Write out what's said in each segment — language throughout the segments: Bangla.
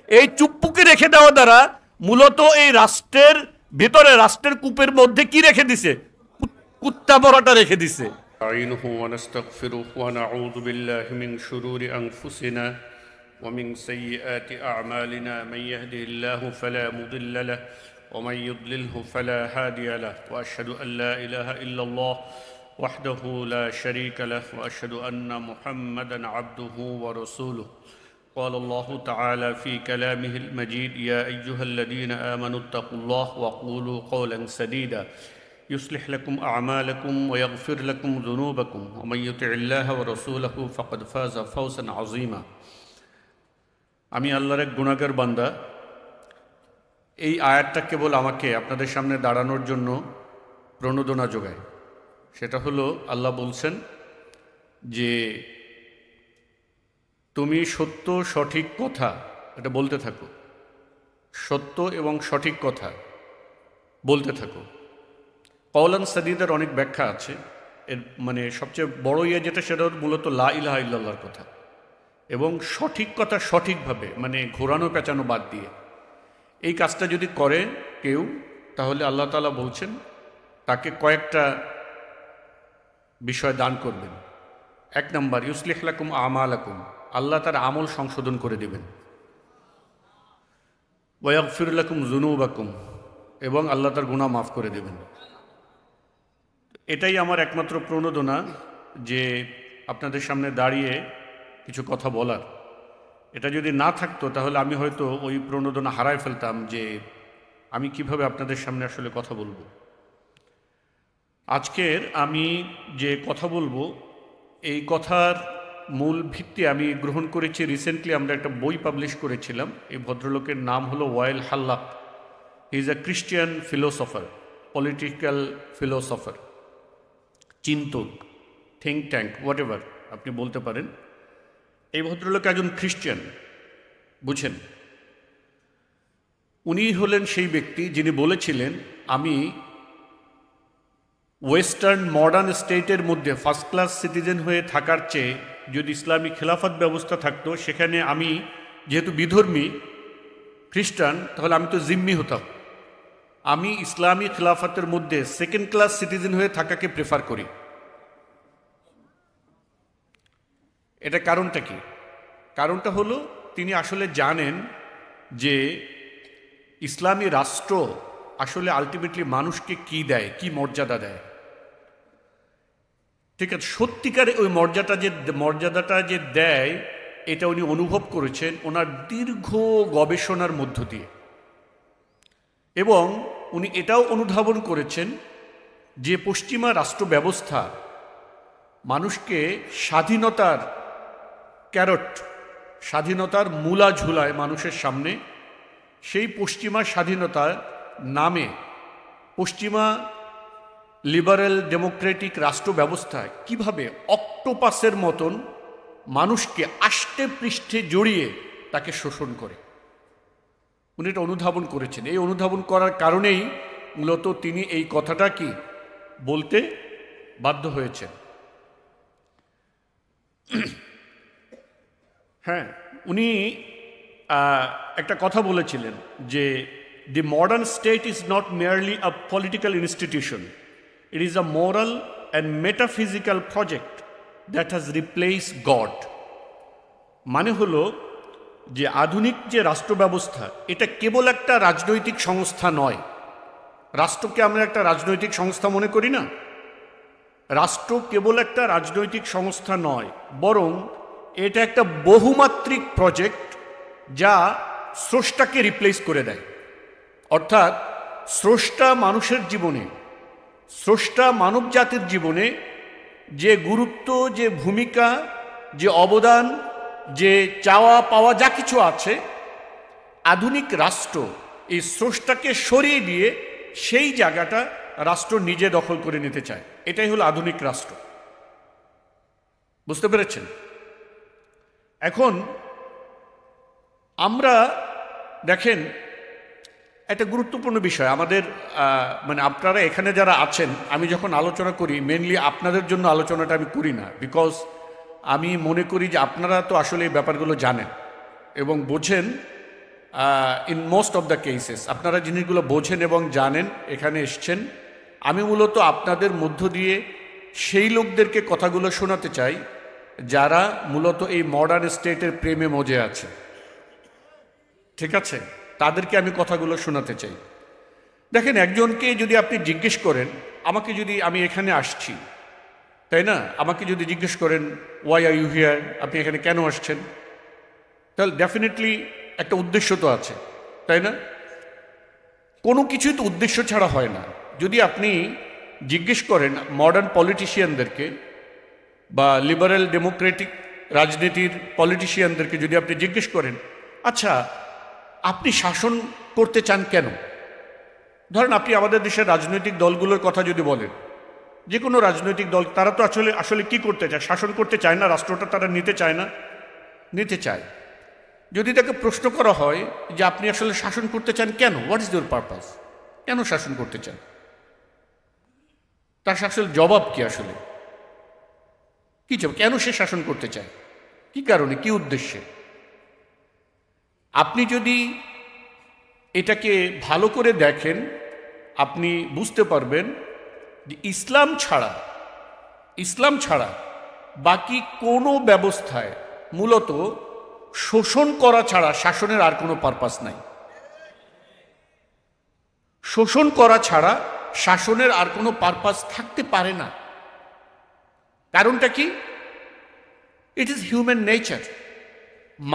এই চুপ্পুকে রেখে দেওয়া দ্বারা মূলত এই রাষ্ট্রের ভেতরে, রাষ্ট্রের কূপের মধ্যে কি রেখে দিছে? কুত্তা বড়াটা রেখে দিছে। نستعينه ونستغفره ونعوذ بالله من شرور أنفسنا ومن سيئات أعمالنا من يهده الله فلا مضل له ومن يضلله فلا هادي له وأشهد أن لا إله إلا الله وحده لا شريك له وأشهد أن محمدا عبده ورسوله قال الله تعالى في كلامه المجيد يا أيها الذين آمنوا اتقوا الله وقولوا قولا سديدا يصلح لكم أعمالكم ويغفر لكم ذنوبكم ومن يطع الله ورسوله فقد فاز فوزا عظيما আমি আল্লাহর এক গুনাহগার বান্দা। এই আয়াতটা কেবল আমাকে আপনাদের সামনে দাঁড়ানোর জন্য প্রণোদনা যোগায়। সেটা হলো, আল্লাহ বলছেন যে তুমি সত্য সঠিক কথা এটা বলতে থাকো, সত্য এবং সঠিক কথা বলতে থাকো। কওলান সাদীদের অনেক ব্যাখ্যা আছে। এর মানে সবচেয়ে বড় যেটা, সেটা মূলত লা ইলাহা ইল্লাল্লাহর কথা, এবং সঠিক কথা সঠিকভাবে, মানে ঘোরানো পেঁচানো বাদ দিয়ে। এই কাজটা যদি করে কেউ, তাহলে আল্লাহ তাআলা বলছেন তাকে কয়েকটা বিষয় দান করবেন। এক নম্বর, ইউসলিহ লাকুম আমালাকুম, আল্লাহ তার আমল সংশোধন করে দেবেন। ওয়াগফির লাকুম যুনুবাকুম, এবং আল্লাহ তার গুনাহ মাফ করে দেবেন। এটাই আমার একমাত্র প্রণোদনা যে আপনাদের সামনে দাঁড়িয়ে কিছু কথা বলার। এটা যদি না থাকতো তাহলে আমি হয়তো ওই প্রণোদনা হারায় ফেলতাম যে আমি কিভাবে আপনাদের সামনে আসলে কথা বলবো। আজকের আমি যে কথা বলবো, এই কথার মূল ভিত্তি আমি গ্রহণ করেছি রিসেন্টলি। আমরা একটা বই পাবলিশ করেছিলাম। এই ভদ্রলোকের নাম হলো Wael Hallaq. He is a Christian philosopher, political philosopher, চিন্তক, থিঙ্ক ট্যাঙ্ক, হোয়াট এভার আপনি বলতে পারেন। এই ভদ্রলোক একজন খ্রিস্টান, বুঝেন। উনি হলেন সেই ব্যক্তি যিনি বলেছিলেন, আমি ওয়েস্টার্ন মডার্ন স্টেটের মধ্যে ফার্স্ট ক্লাস সিটিজেন হয়ে থাকার চেয়ে যদি ইসলামী খেলাফত ব্যবস্থা থাকতো, সেখানে আমি যেহেতু বিধর্মী খ্রিস্টান, তাহলে আমি তো জিম্মি হতাম। আমি ইসলামী খেলাফতের মধ্যে সেকেন্ড ক্লাস সিটিজেন হয়ে থাকাকে প্রেফার করি। এটা কারণটা কি? কারণটা হলো, তিনি আসলে জানেন যে ইসলামী রাষ্ট্র আসলে আলটিমেটলি মানুষকে কি দেয়, কি মর্যাদা দেয়। ঠিক আছে, সত্যিকারে ওই মর্যাদাটা যে দেয়, এটা উনি অনুভব করেছেন ওনার দীর্ঘ গবেষণার মধ্য দিয়ে। এবং উনি এটাও অনুধাবন করেছেন যে পশ্চিমা রাষ্ট্র ব্যবস্থা মানুষকে স্বাধীনতার ক্যারট, স্বাধীনতার মূলা ঝুলায় মানুষের সামনে। সেই পশ্চিমা স্বাধীনতার নামে পশ্চিমা লিবারেল ডেমোক্রেটিক রাষ্ট্র ব্যবস্থায় কিভাবে অক্টোপাসের মতন মানুষকে আষ্টে পৃষ্ঠে জড়িয়ে তাকে শোষণ করে, উনি এটা অনুধাবন করেছেন। এই অনুধাবন করার কারণেই মূলত তিনি এই কথাটা কি বলতে বাধ্য হয়েছেন। হ্যাঁ, উনি একটা কথা বলেছিলেন যে দি modern state is not merely a political institution, it is a moral and metaphysical project that has replace god. মানে হলো যে আধুনিক যে রাষ্ট্র ব্যবস্থা, এটা কেবল একটা রাজনৈতিক সংস্থা নয়। রাষ্ট্রকে আমরা একটা রাজনৈতিক সংস্থা মনে করি না। রাষ্ট্র কেবল একটা রাজনৈতিক সংস্থা নয়, বরং এটা একটা বহুমাত্রিক প্রজেক্ট যা স্রষ্টাকে রিপ্লেস করে দেয়। অর্থাৎ স্রষ্টা মানুষের জীবনে, স্রষ্টা মানব জাতির জীবনে যে গুরুত্ব, যে ভূমিকা, যে অবদান, যে চাওয়া পাওয়া যা কিছু আছে, আধুনিক রাষ্ট্র এই স্রষ্টাকে সরিয়ে দিয়ে সেই জায়গাটা রাষ্ট্র নিজে দখল করে নিতে চায়। এটাই হলো আধুনিক রাষ্ট্র। বুঝতে পেরেছেন? এখন আমরা দেখেন একটা গুরুত্বপূর্ণ বিষয় আমাদের, মানে আপনারা এখানে যারা আছেন, আমি যখন আলোচনা করি মেনলি আপনাদের জন্য আলোচনাটা আমি করি না, বিকজ আমি মনে করি যে আপনারা তো আসলে এই ব্যাপারগুলো জানেন এবং বোঝেন in most of the cases আপনারা জিনিসগুলো বোঝেন এবং জানেন, এখানে এসছেন। আমি মূলত আপনাদের মধ্য দিয়ে সেই লোকদেরকে কথাগুলো শোনাতে চাই যারা মূলত এই মডার্ন স্টেটের প্রেমে মজে আছে, ঠিক আছে? তাদেরকে আমি কথাগুলো শোনাতে চাই। দেখেন, একজনকে যদি আপনি জিজ্ঞেস করেন, আমাকে যদি, আমি এখানে আসছি, তাই না, আমাকে যদি জিজ্ঞেস করেন ওয়াই আর ইউ হিয়ার, আপনি এখানে কেন আসছেন, তাহলে ডেফিনেটলি একটা উদ্দেশ্য তো আছে, তাই না? কোনো কিছুই তো উদ্দেশ্য ছাড়া হয় না। যদি আপনি জিজ্ঞেস করেন মডার্ন পলিটিশিয়ানদেরকে বা লিবারেল ডেমোক্রেটিক রাজনীতির পলিটিশিয়ানদেরকে যদি আপনি জিজ্ঞেস করেন, আচ্ছা আপনি শাসন করতে চান কেন? ধরেন আপনি আমাদের দেশের রাজনৈতিক দলগুলোর কথা যদি বলেন, যে কোনো রাজনৈতিক দল, তারা তো আসলে কি করতে চায়? শাসন করতে চায় না, রাষ্ট্রটা তারা নিতে চায় না? নিতে চায়। যদি তাকে প্রশ্ন করা হয় যে আপনি আসলে শাসন করতে চান কেন, হোয়াট ইজ ইউর পারপাস, কেন শাসন করতে চান, তার আসলে জবাব কি? আসলে কি জবাব? কেন সে শাসন করতে চায়, কি কারণে, কি উদ্দেশ্যে? আপনি যদি এটাকে ভালো করে দেখেন, আপনি বুঝতে পারবেন যে ইসলাম ছাড়া বাকি কোনো ব্যবস্থায় মূলত শোষণ করা ছাড়া শাসনের আর কোনো পারপাস নাই। শোষণ করা ছাড়া শাসনের আর কোনো পারপাস থাকতে পারে না। কারণটা কি? It is human nature.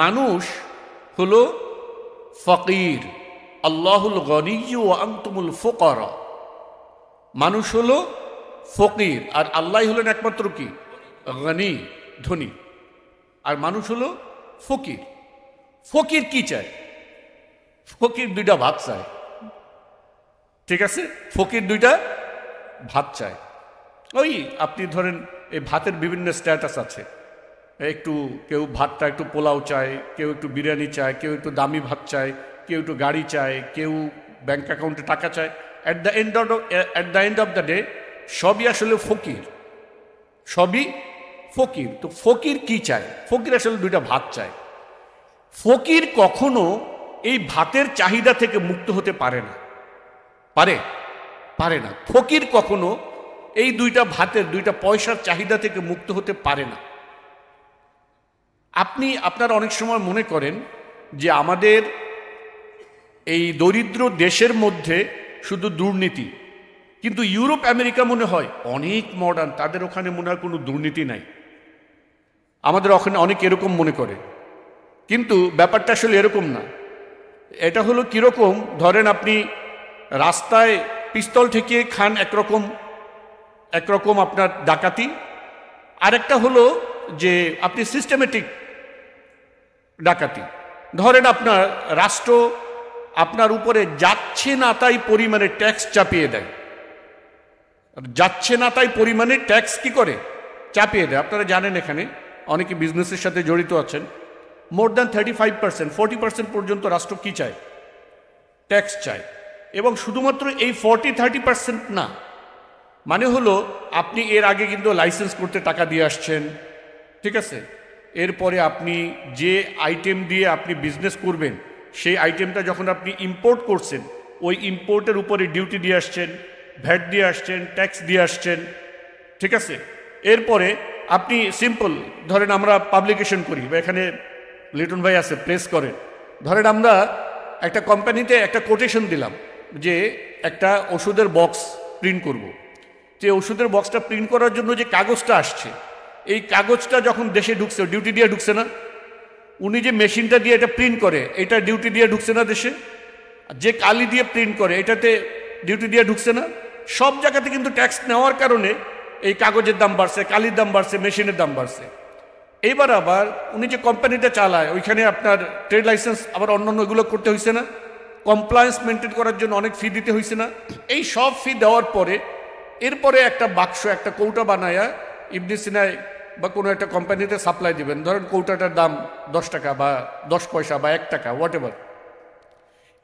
মানুষ হলো ফকির, আল্লাহুল গনিয়্যু ওয়া আনতুমুল ফুকারা। মানুষ হলো ফকির, আর আল্লাহ হলেন একমাত্র কি? গনি, ধনী। আর মানুষ হলো ফকির। ফকির কি চায়? ফকির দুইটা ভাত চায়, ঠিক আছে? ফকির দুইটা ভাত চায়। ওই আপনি ধরেন এই ভাতের বিভিন্ন স্ট্যাটাস আছে, একটু কেউ ভাতটা একটু পোলাও চায়, কেউ একটু বিরিয়ানি চায়, কেউ একটু দামি ভাত চায়, কেউ একটু গাড়ি চায়, কেউ ব্যাংক অ্যাকাউন্টে টাকা চায়। At the end of the day সবই আসলে ফকির, সবই ফকির। তো ফকির কি চায়? ফকির আসলে দুইটা ভাত চায়। ফকির কখনো এই ভাতের চাহিদা থেকে মুক্ত হতে পারে না। পারে না। ফকির কখনো এই দুইটা ভাতের, দুইটা পয়সার চাহিদা থেকে মুক্ত হতে পারে না। আপনারা অনেক সময় মনে করেন যে আমাদের এই দরিদ্র দেশের মধ্যে শুধু দুর্নীতি, কিন্তু ইউরোপ আমেরিকা মনে হয় অনেক মডার্ন, তাদের ওখানে মনে হয় কোনো দুর্নীতি নাই। আমাদের ওখানে অনেক এরকম মনে করে, কিন্তু ব্যাপারটা আসলে এরকম না। এটা হলো কিরকম, ধরেন আপনি রাস্তায় পিস্তল ঠেকিয়ে খান একরকম আপনার ডাকাতি, আরেকটা হলো যে আপনি সিস্টেমেটিক ডাকাতি। ধরেন আপনার রাষ্ট্র আপনার উপরে যাচ্ছে না তাই পরিমাণে ট্যাক্স চাপিয়ে দেয়, যাচ্ছে না তাই পরিমাণে ট্যাক্স কি করে? চাপিয়ে দেয়। আপনারা জানেন এখানে অনেকে বিজনেসের সাথে জড়িত আছেন, মোর দ্যান 35%, 40% পর্যন্ত রাষ্ট্র কি চায়? ট্যাক্স চায়। এবং শুধুমাত্র এই 40-30% না, মানে হলো আপনি এর আগে কিন্তু লাইসেন্স করতে টাকা দিয়ে আসছেন, ঠিক আছে? এরপরে আপনি যে আইটেম দিয়ে আপনি বিজনেস করবেন, সেই আইটেমটা যখন আপনি ইম্পোর্ট করছেন, ওই ইম্পোর্টের উপরে ডিউটি দিয়ে আসছেন, ভ্যাট দিয়ে আসছেন, ট্যাক্স দিয়ে আসছেন, ঠিক আছে? এরপরে আপনি সিম্পল ধরেন আমরা পাবলিকেশন করি, বা এখানে লিটন ভাই আছে প্রেস করে, ধরেন আমরা একটা কোম্পানিতে একটা কোটেশন দিলাম যে একটা ওষুধের বক্স প্রিন্ট করব। যে ওষুধের বক্সটা প্রিন্ট করার জন্য যে কাগজটা আসছে, এই কাগজটা যখন দেশে ঢুকছে, ডিউটি দিয়ে ঢুকছে না? উনি যে মেশিনটা দিয়ে এটা প্রিন্ট করে, এটা ডিউটি দিয়ে ঢুকছে না দেশে? যে কালি দিয়ে প্রিন্ট করে, এটাতে ডিউটি দিয়ে ঢুকছে না? সব জায়গাতে কিন্তু ট্যাক্স নেওয়ার কারণে এই কাগজের দাম বাড়ছে, কালির দাম বাড়ছে, মেশিনের দাম বাড়ছে। এইবার আবার উনি যে কোম্পানিটা চালায়, ওইখানে আপনার ট্রেড লাইসেন্স আবার অন্যান্য এগুলো করতে হয়েছে না? কমপ্লায়েন্স মেনটেন করার জন্য অনেক ফি দিতে হয়েছে না? এই সব ফি দেওয়ার পরে এরপরে একটা বাক্স, একটা কৌটা বানায়া ইবনে সিনায় বা কোনো একটা কোম্পানিতে সাপ্লাই দিবেন। ধরেন কৌটাটার দাম 10 টাকা বা 10 পয়সা বা 1 টাকা, হোয়াট এভার।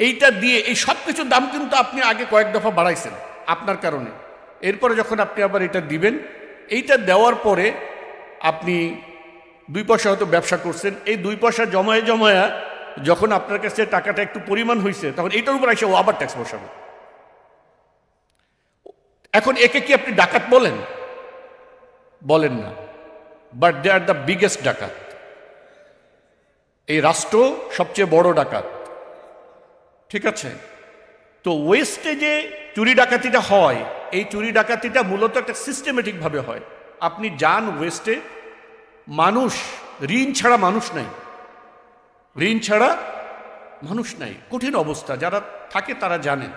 এইটা দিয়ে এই সব কিছুর দাম কিন্তু আপনি আগে কয়েক দফা বাড়াইছেন আপনার কারণে। এরপরে যখন আপনি আবার এটা দিবেন, এইটা দেওয়ার পরে আপনি 2 পয়সা হয়তো ব্যবসা করছেন, এই 2 পয়সা জমায়া যখন আপনার কাছে টাকাটা একটু পরিমাণ হয়েছে তখন এটার উপর এসে ও আবার ট্যাক্স বসাবে। এখন একে কি আপনি ডাকাত বলেন? বলেন না, but they are the biggest ডাকাত। এই রাষ্ট্র সবচেয়ে বড় ডাকাত, ঠিক আছে? তো ওয়েস্টে যে চুরি ডাকাতিটা হয়, এই চুরি ডাকাতিটা মূলত একটা সিস্টেমেটিক ভাবে হয়। আপনি যান ওয়েস্টে, মানুষ ঋণ ছাড়া মানুষ নাই, ঋণ ছাড়া মানুষ নাই, কঠিন অবস্থা। যারা থাকে তারা জানেন,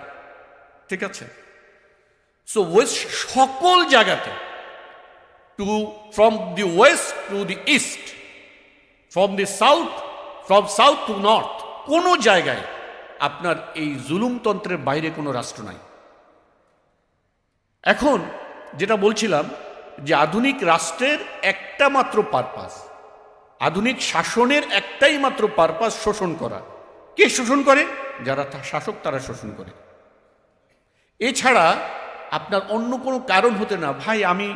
ঠিক আছে? সো ওয়েস্ট সকল জায়গাতে, from the West to the east, from south two north, কোনো জায়গায় আপনার এই জুলুমতন্ত্রের বাইরে কোনো রাষ্ট্র নাই। এখন যেটা বলছিলাম যে আধুনিক রাষ্ট্রের একটা মাত্র পারপাস, আধুনিক শাসনের একটাই মাত্র পারপাস শোষণ করা। কে শোষণ করে? যারা শাসক তারা শোষণ করে। এছাড়া আপনার অন্য কোনো কারণ হতে না। ভাই আমি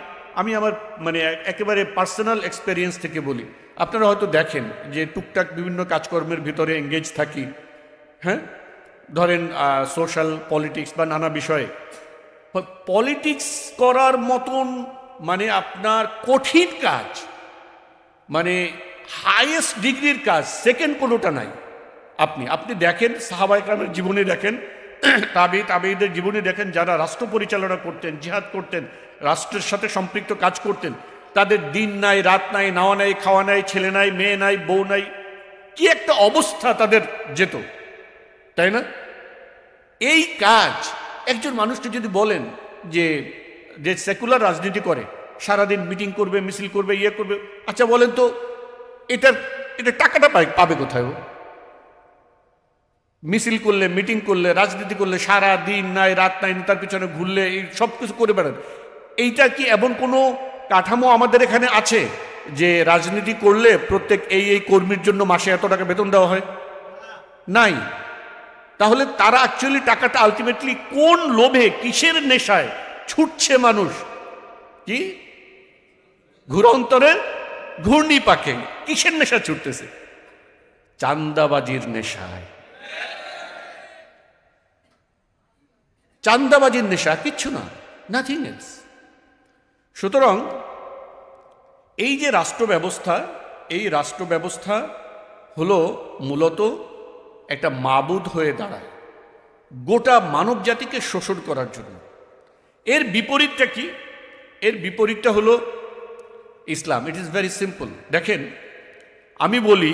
আমার মানে একেবারে পার্সোনাল এক্সপেরিয়েন্স থেকে বলি, আপনারা হয়তো দেখেন যে টুকটাক বিভিন্ন কাজকর্মের ভিতরে এঙ্গেজ থাকি, হ্যাঁ, ধরেন সোশ্যাল পলিটিক্স বা নানা বিষয়ে। পলিটিক্স করার মতন মানে আপনার কঠিন কাজ, মানে হাইয়েস্ট ডিগ্রির কাজ সেকেন্ড কোনোটা নাই। আপনি দেখেন সাহাবায়ে কেরামের জীবনে দেখেন, তাবেঈদের জীবনে দেখেন, যারা রাষ্ট্র পরিচালনা করতেন, জিহাদ করতেন, রাষ্ট্রের সাথে সম্পৃক্ত কাজ করতেন, তাদের দিন নাই, রাত নাই, নাওয়া নাই, খাওয়া নাই, ছেলে নাই, মেয়ে নাই, বউ নাই, কি একটা অবস্থা তাদের যেত, তাই না? এই কাজ একজন মানুষকে যদি বলেন যে সেকুলার রাজনীতি করে, সারাদিন মিটিং করবে, মিছিল করবে, ইয়ে করবে, আচ্ছা বলেন তো এটা টাকাটা পাবে কোথায়? মিছিল করলে, মিটিং করলে, রাজনীতি করলে, সারা দিন নাই, রাত নাই, তার পিছনে ঘুরলে, এই সব কিছু করে বেড়ান, এইটা কি এমন কোনো কাঠামো আমাদের এখানে আছে যে রাজনীতি করলে প্রত্যেক এই কর্মীর জন্য মাসে এত টাকা বেতন দেওয়া হয়? নাই। তাহলে তারা অ্যাকচুয়ালি টাকাটা আলটিমেটলি কোন লোভে, কিসের নেশায় ছুটছে মানুষ? কি ঘুরন্তরের ঘূর্ণি পাকে কিসের নেশা ছুটতেছে? চান্দাবাজির নেশায়। চান্দাবাজির নেশা, কিচ্ছু না, নাথিং এলস। সুতরাং এই যে রাষ্ট্র ব্যবস্থা, এই রাষ্ট্র ব্যবস্থা হলো মূলত একটা মাবুদ হয়ে দাঁড়ায় গোটা মানব জাতিকে শোষণ করার জন্য। এর বিপরীতটা কি? এর বিপরীতটা হলো ইসলাম। It is very simple. দেখেন, আমি বলি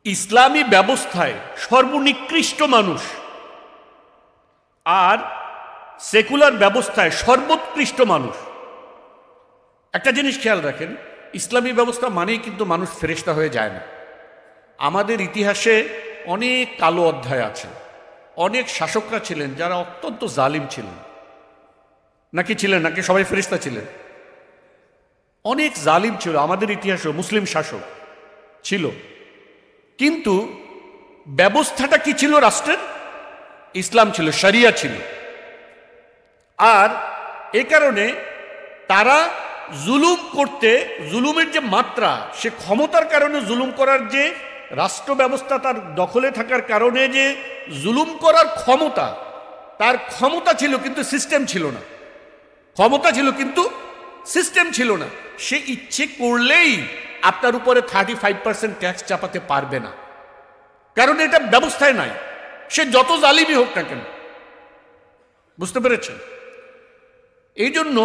ইসলামী ব্যবস্থায় সর্বনিকৃষ্ট মানুষ আর সেকুলার ব্যবস্থায় সর্বোৎকৃষ্ট মানুষ। একটা জিনিস খেয়াল রাখেন, ইসলামী ব্যবস্থা মানেই কিন্তু মানুষ ফেরেশতা হয়ে যায় না। আমাদের ইতিহাসে অনেক কালো অধ্যায় আছে, অনেক শাসকরা ছিলেন যারা অত্যন্ত জালিম ছিলেন। নাকি সবাই ফেরেশতা ছিলেন? অনেক জালিম ছিল আমাদের ইতিহাসে, মুসলিম শাসক ছিল, কিন্তু ব্যবস্থাটা কি ছিল রাষ্ট্রের? ইসলাম ছিল, শরিয়া ছিল। আর এ কারণে তারা জুলুম করতে, জুলুমের যে মাত্রা, সে ক্ষমতার কারণে জুলুম করার, যে রাষ্ট্র ব্যবস্থা তার দখলে থাকার কারণে যে জুলুম করার ক্ষমতা, তার ক্ষমতা ছিল কিন্তু সিস্টেম ছিল না। ক্ষমতা ছিল কিন্তু সিস্টেম ছিল না। সে ইচ্ছে করলেই আপনার উপরে 35% ট্যাক্স চাপাতে পারবে না, কারণ এটা ব্যবস্থায় নাই, সে যত জালিমই হোক না কেন। বুঝতে পেরেছেন? এই জন্য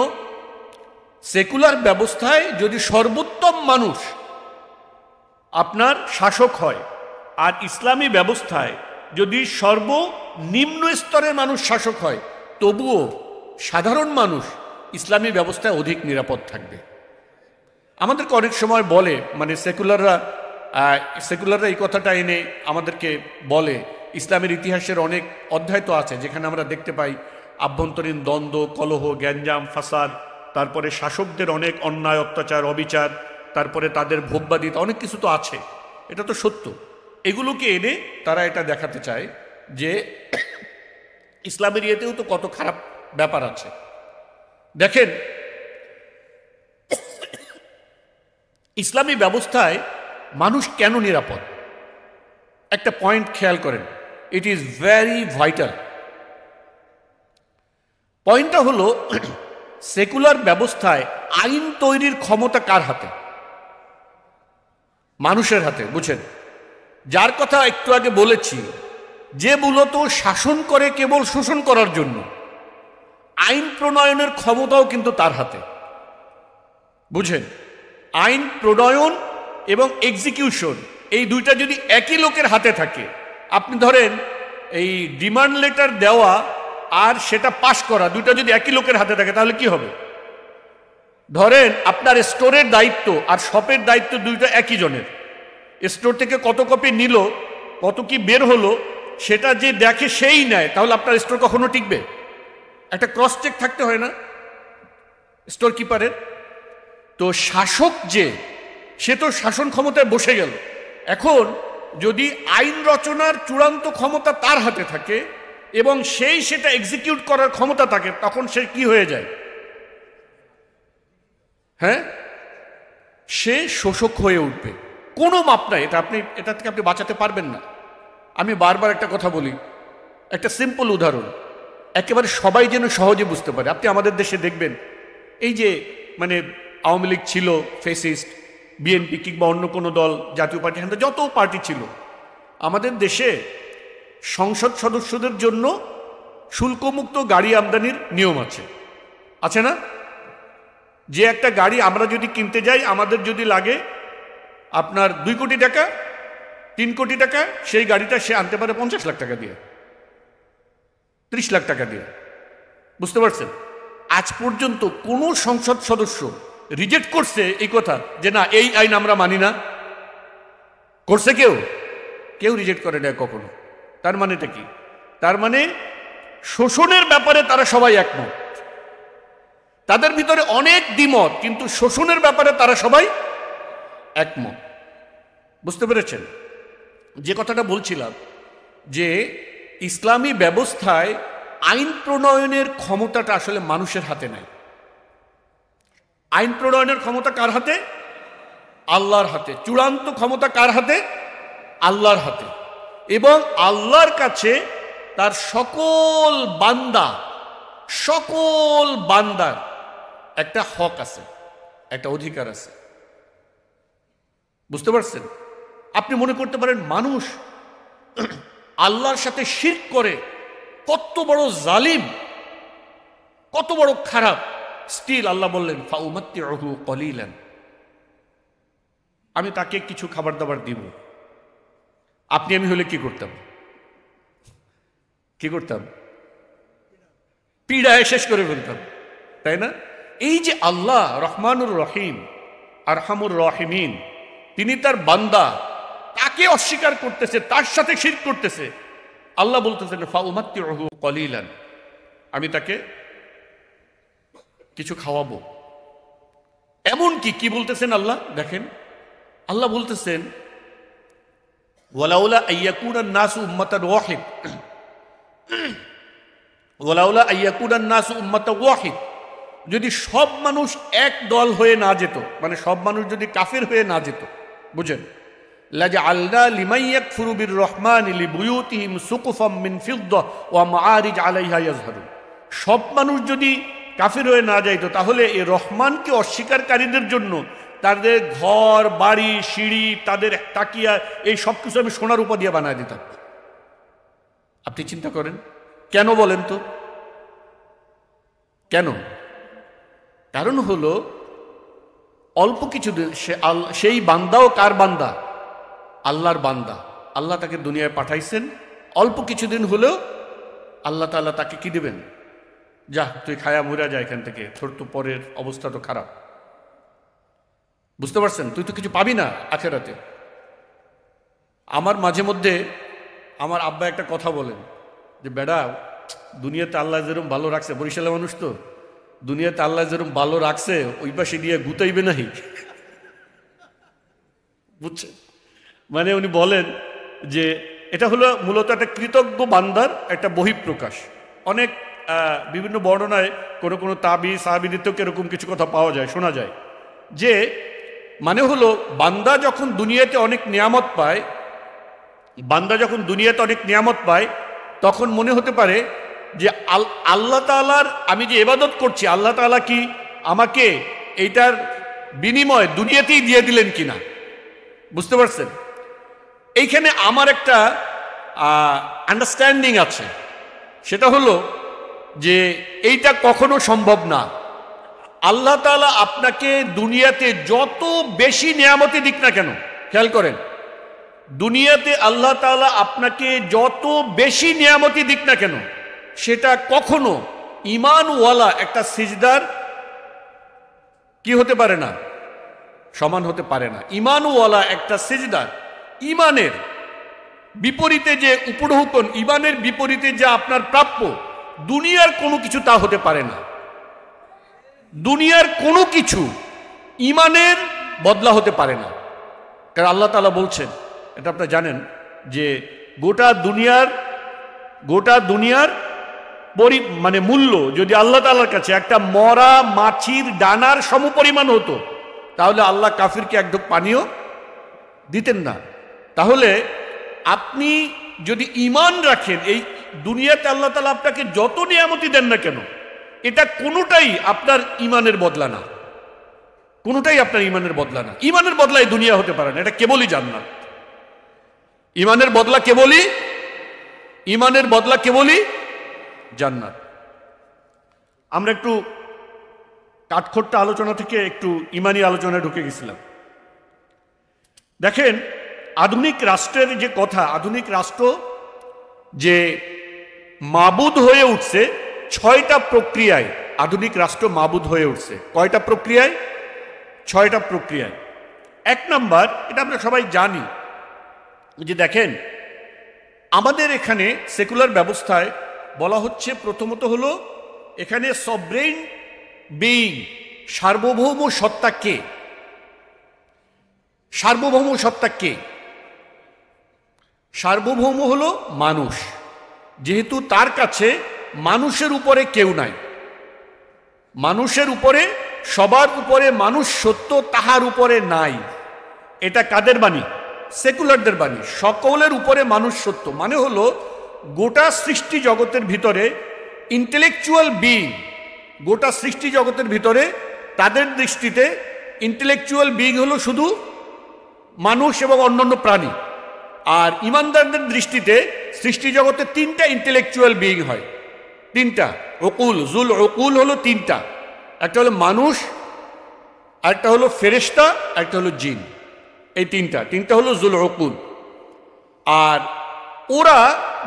সেকুলার ব্যবস্থায় যদি সর্বোত্তম মানুষ আপনার শাসক হয়, আর ইসলামী ব্যবস্থায় যদি সর্বনিম্ন স্তরের মানুষ শাসক হয়, তবুও সাধারণ মানুষ ইসলামী ব্যবস্থায় অধিক নিরাপদ থাকবে। আমাদেরকে অনেক সময় বলে, মানে সেকুলাররা এই কথাটা এনে আমাদেরকে বলে, ইসলামের ইতিহাসের অনেক অধ্যায় তো আছে যেখানে আমরা দেখতে পাই আভ্যন্তরীণ দ্বন্দ্ব, কলহ, গ্যাঞ্জাম, ফাসাদ, তারপরে শাসকদের অনেক অন্যায়, অত্যাচার, অবিচার, তারপরে তাদের ভোগবাদিতা, অনেক কিছু তো আছে। এটা তো সত্য। এগুলোকে এনে তারা এটা দেখাতে চায় যে ইসলামের ইয়েতেও তো কত খারাপ ব্যাপার আছে। দেখেন, ইসলামী ব্যবস্থায় মানুষ কেন নিরাপদ? একটা পয়েন্ট খেয়াল করেন, ইট ইজ ভেরি ভাইটাল। পয়েন্টটা হলো সেকুলার ব্যবস্থায় আইন তৈরির ক্ষমতা কার হাতে? মানুষের হাতে, বুঝেন? যার কথা একটু আগে বলেছি, যে মূলত শাসন করে কেবল শোষণ করার জন্য, আইন প্রণয়নের ক্ষমতাও কিন্তু তার হাতে, বুঝেন? আইন প্রণয়ন এবং এক্সিকিউশন এই দুইটা যদি একই লোকের হাতে থাকে, আপনি ধরেন এই ডিমান্ড লেটার দেওয়া আর সেটা পাশ করা দুইটা যদি একই লোকের হাতে থাকে তাহলে কি হবে? ধরেন আপনার স্টোরের দায়িত্ব আর শপের দায়িত্ব দুইটা একই জনের, স্টোর থেকে কত কপি নিল, কত কি বের হলো সেটা যে দেখে সেই নেয়, তাহলে আপনার স্টোর কখনো টিকবে? একটা ক্রস চেক থাকতে হয় না স্টোর কিপারের? তো শাসক যে, সে তো শাসন ক্ষমতায় বসে গেল। এখন যদি আইন রচনার চূড়ান্ত ক্ষমতা তার হাতে থাকে এবং সেই সেটা এক্সিকিউট করার ক্ষমতা থাকে, তখন সে কি হয়ে যায়? হ্যাঁ, সে শোষক হয়ে উঠবে। কোনো মাপ নাই, এটা থেকে আপনি বাঁচাতে পারবেন না। আমি বারবার একটা কথা বলি, একটা সিম্পল উদাহরণ, একেবারে সবাই যেন সহজে বুঝতে পারে। আপনি আমাদের দেশে দেখবেন, এই যে মানে আওয়ামী লীগ ছিল ফেসিস্ট, বিএনপি কিংবা অন্য কোনো দল, জাতীয় পার্টি, এখানে যত পার্টি ছিল, আমাদের দেশে সংসদ সদস্যদের জন্য শুল্কমুক্ত গাড়ি আমদানির নিয়ম আছে না? যে একটা গাড়ি আমরা যদি কিনতে যাই, আমাদের যদি লাগে আপনার 2 কোটি টাকা, 3 কোটি টাকা, সেই গাড়িটা সে আনতে পারে 50 লাখ টাকা দিয়ে, 30 লাখ টাকা দিয়ে। বুঝতে পারছেন? আজ পর্যন্ত কোনো সংসদ সদস্য রিজেক্ট করছে এই কথা যে না, এই আইন আমরা মানি না? করছে কেউ রিজেক্ট করে না কখনো। তার মানেটা কি? তার মানে শোষণের ব্যাপারে তারা সবাই একমত। তাদের ভিতরে অনেক দ্বিমত, কিন্তু শোষণের ব্যাপারে তারা সবাই একমত। বুঝতে পেরেছেন? যে কথাটা বলছিলাম যে ইসলামী ব্যবস্থায় আইন প্রণয়নের ক্ষমতাটা আসলে মানুষের হাতে নাই। আইন প্রণয়নের ক্ষমতা কার হাতে? আল্লাহর হাতে। চূড়ান্ত ক্ষমতা কার হাতে? আল্লাহর হাতে। এবং আল্লাহর কাছে তার সকল বান্দার একটা হক আছে, একটা অধিকার আছে। বুঝতে পারছেন? আপনি মনে করতে পারেন মানুষ আল্লাহর সাথে শিরক করে কত বড় জালিম, কত বড় খারাপ, স্টিল আল্লাহ বললেন ফাউমাত্তিউহু কলিলান, আমি তাকে কিছু খাবার দাবার দিব। আপনি আমি হলে কি করতাম? পীড়ায় শেষ করে ফেলতাম, তাই না? এই যে আল্লাহ রহমানুর রহিম, আরহামুর রহিমিন, তিনি তার বান্দা, তাকে অস্বীকার করতেছে, তার সাথে শিরক করতেছে। আল্লাহ বলতেছেন ফাউমাত্তিউহু কলিলান, আমি তাকে কিছু খাওয়াবো। এমন কি বলতেছেন আল্লাহ? দেখেন, আল্লাহ বলতেছেন ওয়ালাউলা আইয়াকুনান নাসু উম্মাতান ওয়াহিদ, ওয়ালাউলা আইয়াকুনান নাসু উম্মাতান ওয়াহিদ, যদি সব মানুষ এক দল হয়ে না যেত, মানে সব মানুষ যদি কাফির হয়ে না যেত, বুঝেন, লাজআলনা লিমান ইয়াকফুরু বিররহমানি লিবুয়ুতিহিম সুকুফাম মিন ফিদ্দা ওয়া মাআরিজ আলাইহা ইয়াজহারুন, সব মানুষ যদি কাফির হয়ে না যাইতো, তাহলে এই রহমানকে অস্বীকারীদের জন্য তাদের ঘর বাড়ি সিঁড়ি, তাদের তাকিয়া, এই সব কিছু আমি সোনার উপর দিয়ে বানায় দিতাম। আপনি চিন্তা করেন, কেন বলেন তো? কেন? কারণ হলো অল্প কিছুদিন সেই বান্দাও কার বান্দা? আল্লাহর বান্দা। আল্লাহ তাকে দুনিয়ায় পাঠাইছেন, অল্প কিছুদিন হলেও আল্লাহ তাআলা তাকে কি দেবেন? যা, তুই খায়া মরা যা এখান থেকে, তোর তো পরের অবস্থা তো খারাপ। বুঝতে পারছেন? তুই তো কিছু পাবি না আখিরাতে। আমার মাঝে মধ্যে আমার আব্বা একটা কথা বলেন যে বেটা, দুনিয়াতে আল্লাহ যেরকম ভালো রাখছে, বরিশালের মানুষ তো, দুনিয়াতে আল্লাহ যেরকম ভালো রাখছে ওই পাশে দিয়ে গুতাইবে নাহি। বুঝছেন? মানে উনি বলেন যে এটা হলো মূলত একটা কৃতজ্ঞ বান্দার একটা বহিঃপ্রকাশ। অনেক বিভিন্ন বর্ণনায় কোনো তাবি সাহাবীদেরও এরকম কিছু কথা পাওয়া যায়, শোনা যায়, যে মানে হলো বান্দা যখন দুনিয়াতে অনেক নিয়ামত পায়, বান্দা যখন দুনিয়াতে অনেক নিয়ামত পায় তখন মনে হতে পারে যে আল্লাহ তাআলার আমি যে ইবাদত করছি আল্লাহ তাআলা কি আমাকে এইটার বিনিময় দুনিয়াতেই দিয়ে দিলেন কিনা। বুঝতে পারছেন? এইখানে আমার একটা আন্ডারস্ট্যান্ডিং আছে, সেটা হলো যে এইটা কখনো সম্ভব না। আল্লাহ তাআলা আপনাকে দুনিয়াতে যত বেশি নিয়ামতি দিক না কেন, খেয়াল করেন, দুনিয়াতে আল্লাহ তাআলা আপনাকে যত বেশি নিয়ামতি দিক না কেন, সেটা কখনো ঈমানওয়ালা একটা সিজদার কি হতে পারে না, সমান হতে পারে না। ঈমানওয়ালা একটা সিজদার, ঈমানের বিপরীতে যে উপঢৌকন, ঈমানের বিপরীতে যা আপনার প্রাপ্য, দুনিয়ার কোনো কিছু তা হতে পারে না। দুনিয়ার কোনো কিছু ঈমানের বদলা হতে পারে না। কারণ আল্লাহ তাআলা বলছেন, এটা আপনারা জানেন, যে গোটা দুনিয়ার মানে মূল্য যদি আল্লাহ তাআলার কাছে একটা মরা মাছির ডানার সমপরিমাণ হতো, তাহলে আল্লাহ কাফিরকে এক ঢোক পানিও দিতেন না। তাহলে আপনি যদি ঈমান রাখেন, এই দুনিয়াতে আল্লাহ তাআলা আপনাকে যত নিয়ামতি দেন না কেন, এটা কোনোটাই আপনার ঈমানের বদলা না, কোনোটাই আপনার ঈমানের বদলা না। ঈমানের বদলা এই দুনিয়া হতে পারে না, এটা কেবলই জান্নাত। ঈমানের বদলা কেবলই জান্নাত। আমরা একটু কাঠখোট্টা আলোচনা থেকে একটু ঈমানি আলোচনায় ঢুকে গেছিলাম। দেখেন, আধুনিক রাষ্ট্রের যে কথা, আধুনিক রাষ্ট্র যে মাবুদ হয়ে উঠছে, 6টা প্রক্রিয়ায় আধুনিক রাষ্ট্র মাবুদ হয়ে উঠছে। কয়টা প্রক্রিয়ায়? 6টা প্রক্রিয়ায়। 1 নাম্বার, এটা আমরা সবাই জানি, যে দেখেন আমাদের এখানে সেকুলার ব্যবস্থায় বলা হচ্ছে, প্রথমত হলো এখানে সবরেইন বিইং, সার্বভৌম সত্তা কে? সার্বভৌম সত্তা কে? সার্বভৌম হলো মানুষ, যেহেতু তার কাছে মানুষের উপরে কেউ নাই, মানুষের উপরে, সবার উপরে মানুষ সত্য, তাহার উপরে নাই। এটা কাদের বাণী? সেকুলারদের বাণী। সকলের উপরে মানুষ সত্য মানে হলো গোটা সৃষ্টি জগতের ভিতরে ইন্টেলেকচুয়াল বিইং, গোটা সৃষ্টি জগতের ভিতরে তাদের দৃষ্টিতে ইন্টেলেকচুয়াল বিইং হলো শুধু মানুষ এবং অন্যান্য প্রাণী। আর ইমানদারদের দৃষ্টিতে সৃষ্টি জগতে 3টা ইন্টেলেকচুয়াল বিইং হয়, 3টা উকুল, জুল উকুল হলো 3টা, একটা হলো মানুষ, আরেকটা হলো ফেরেশতা, একটা হলো জিন। এই 3টা হলো জুল উকুল। আর ওরা